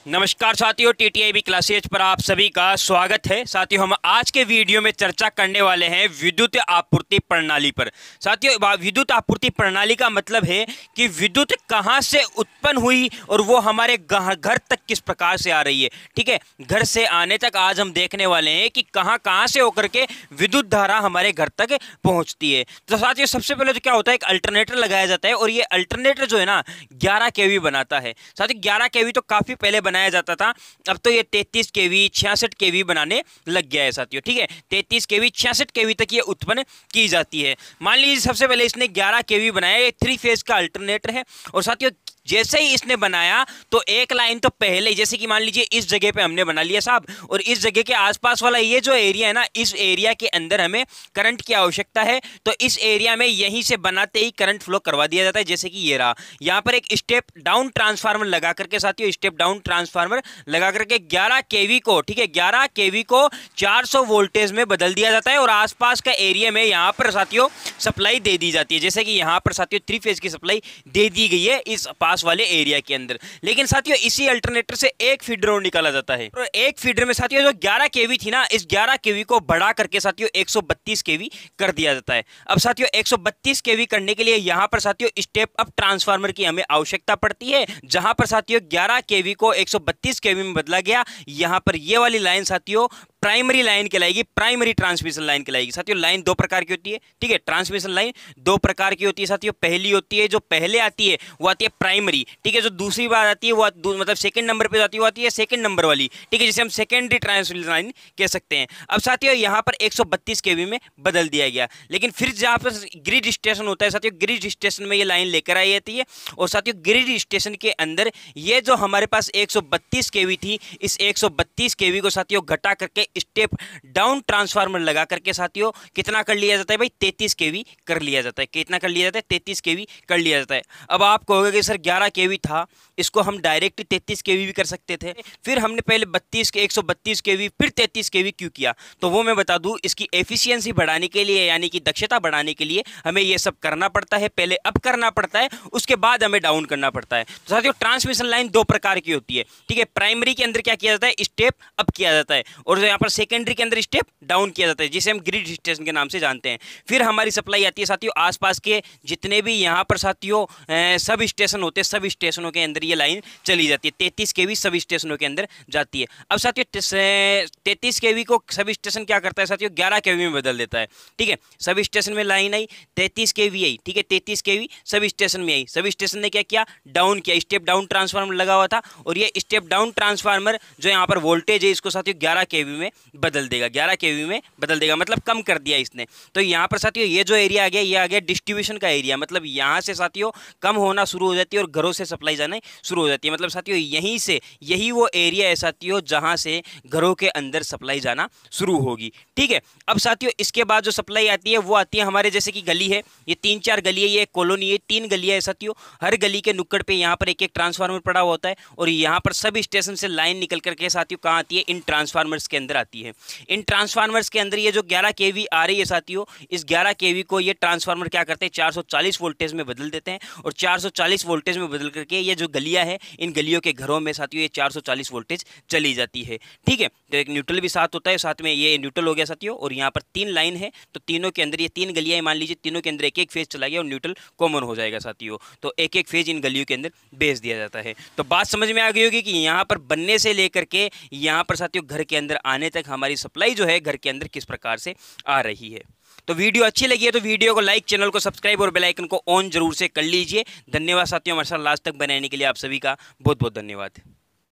नमस्कार साथियों, टीटीआईबी क्लासेज पर आप सभी का स्वागत है। साथियों, हम आज के वीडियो में चर्चा करने वाले हैं विद्युत आपूर्ति प्रणाली पर। साथियों, विद्युत आपूर्ति प्रणाली का मतलब है कि विद्युत कहां से उत्पन्न हुई और वो हमारे घर तक किस प्रकार से आ रही है। ठीक है, घर से आने तक आज हम देखने वाले हैं कि कहां से होकर के विद्युत धारा हमारे घर तक पहुंचती है। तो साथियों, सबसे पहले तो क्या होता है, एक अल्टरनेटर लगाया जाता है और ये अल्टरनेटर जो है ना 11 केवी बनाता है। साथियों, 11 केवी तो काफी पहले बनाया जाता था, अब तो ये 33 केवी 66 केवी बनाने लग गया है साथियों। ठीक है, 33 केवी 66 केवी तक ये उत्पन्न की जाती है। मान लीजिए सबसे पहले इसने 11 केवी बनाया, ये 3 फेज का अल्टरनेटर है। और साथियों, जैसे ही इसने बनाया तो एक लाइन तो पहले ही, जैसे कि मान लीजिए इस जगह पे हमने बना लिया साहब, और इस जगह के आसपास वाला ये जो एरिया है ना, इस एरिया के अंदर हमें करंट की आवश्यकता है, तो इस एरिया में यहीं से बनाते ही करंट फ्लो करवा दिया जाता है। जैसे कि ये रहा, यहाँ पर एक स्टेप डाउन ट्रांसफार्मर लगा करके साथियों, स्टेप डाउन ट्रांसफार्मर लगा करके 11 केवी को, ठीक है, 11 केवी को 400 वोल्टेज में बदल दिया जाता है और आसपास का एरिया में यहाँ पर साथियों सप्लाई दे दी जाती है। जैसे कि यहाँ पर साथियों 3 फेज की सप्लाई दे दी गई है इस पास वाले एरिया के अंदर। लेकिन साथियों, इसी अल्टरनेटर से एक फीडर और निकाला जाता है और एक फीडर में साथियों जो 11 केवी थी ना, इस 11 केवी को बढ़ा करके साथियों 132 केवी कर दिया जाता है। अब साथियों 132 केवी करने के लिए यहां पर साथियों स्टेप अप ट्रांसफार्मर की हमें आवश्यकता पड़ती है, जहां पर साथियों 11 केवी को 132 केवी में बदला गया। यहां पर ये वाली लाइन साथियों प्राइमरी लाइन कहलाएगी, प्राइमरी ट्रांसमिशन लाइन कहलाएगी। साथियों, लाइन दो प्रकार की होती है, ठीक है, ट्रांसमिशन लाइन दो प्रकार की होती है साथियों। पहली होती है, जो पहले आती है वो आती है प्राइमरी, ठीक है। जो दूसरी बार आती है वो मतलब सेकंड नंबर पे आती है, वो आती है सेकंड नंबर वाली, ठीक है, जिसे हम सेकेंडरी ट्रांसमिशन लाइन कह सकते हैं। अब साथियों यहाँ पर 132 केवी में बदल दिया गया, लेकिन फिर जहाँ पर ग्रिड स्टेशन होता है साथियों, ग्रिड स्टेशन में ये लाइन लेकर आई जाती है और साथियों ग्रिड स्टेशन के अंदर ये जो हमारे पास 132 केवी थी, इस 132 केवी को साथियों घटा करके स्टेप डाउन ट्रांसफार्मर लगा करके साथियों कितना कर लिया जाता है भाई, 33 केवी कर लिया जाता है। कितना कर लिया जाता है, 33 केवी कर लिया जाता है। अब आप कहोगे कि सर 11 केवी था, इसको हम डायरेक्ट 33 केवी भी कर सकते थे, फिर हमने पहले 132 केवी फिर 33 केवी क्यों किया? तो वो मैं बता दूं, इसकी एफिशिएंसी बढ़ाने के लिए, यानी कि दक्षता बढ़ाने के लिए हमें ये सब करना पड़ता है। पहले अप करना पड़ता है, उसके बाद हमें डाउन करना पड़ता है। तो साथियों ट्रांसमिशन लाइन दो प्रकार की होती है, ठीक है। प्राइमरी के अंदर क्या किया जाता है, स्टेप अप किया जाता है, और जो यहाँ पर सेकेंडरी के अंदर स्टेप डाउन किया जाता है, जिसे हम ग्रिड स्टेशन के नाम से जानते हैं। फिर हमारी सप्लाई आती है साथियों आसपास के जितने भी यहाँ पर साथियों सब स्टेशन होते हैं, सब स्टेशनों के अंदर ये लाइन चली जाती है। 33 केवी सब स्टेशनों के अंदर जाती है। अब साथियों 33 केवी को सब स्टेशन क्या करता है साथियों, 11 केवी में बदल देता है, ठीक है। सब स्टेशन में लाइन आई, 33 केवी आई, ठीक है, 33 केवी सब स्टेशन में आई। सब स्टेशन ने क्या किया, डाउन किया, स्टेप डाउन ट्रांसफार्मर लगा हुआ था, और ये स्टेप डाउन ट्रांसफार्मर जो यहाँ पर वोल्टेज है इसको साथियों 11 केवी में बदल देगा, 11 केवी में बदल देगा, मतलब कम कर दिया इसने। तो यहाँ पर साथियों ये जो एरिया आ गया, ये आ गया डिस्ट्रीब्यूशन का एरिया, मतलब यहाँ से साथियों कम होना शुरू हो जाती है और घरों से सप्लाई जाना शुरू हो जाती है। मतलब साथियों यहीं से, यही वो एरिया है साथियों जहाँ से घरों के अंदर सप्लाई जाना शुरू होगी, ठीक है। अब साथियों इसके बाद जो सप्लाई आती है वो आती है हमारे, जैसे कि गली है, ये 3-4 गली है, ये कॉलोनी है, 3 गलियां है साथियों। हर गली के नुक्कड़ पे यहाँ पर एक ट्रांसफार्मर पड़ा होता है, और यहाँ पर सब स्टेशन से लाइन निकल करके साथियों कहाँ आती है, इन ट्रांसफार्मर्स के अंदर आती है। इन ट्रांसफार्मर्स के अंदर ये जो 11 केवी आ रही है साथियों, इस 11 केवी को ये ट्रांसफार्मर क्या करते हैं, 440 वोल्टेज में बदल देते हैं, और 440 वोल्टेज में बदल करके ये जो गलियां है, इन गलियों के घरों में साथियों ये 440 वोल्टेज चली जाती है, ठीक है। तो एक न्यूट्रल भी साथ होता है, साथ में ये न्यूट्रल हो गया साथियों, और यहाँ पर 3 लाइन है, तो तीनों के अंदर ये 3 गलियां मान लीजिए, तीनों के अंदर एक एक फेज चला गया और न्यूट्रल कॉमन हो जाएगा साथियों। तो एक एक फेज इन गलियों के अंदर भेज दिया जाता है। तो बात समझ में आ गई होगी कि यहाँ पर बनने से लेकर के यहाँ पर साथियों घर के अंदर आने तक हमारी सप्लाई जो है घर के अंदर किस प्रकार से आ रही है। तो वीडियो अच्छी लगी है तो वीडियो को लाइक, चैनल को सब्सक्राइब और बेल आइकन को ऑन जरूर से कर लीजिए। धन्यवाद साथियों, हमारे साथ लास्ट तक बने रहने के लिए आप सभी का बहुत बहुत धन्यवाद।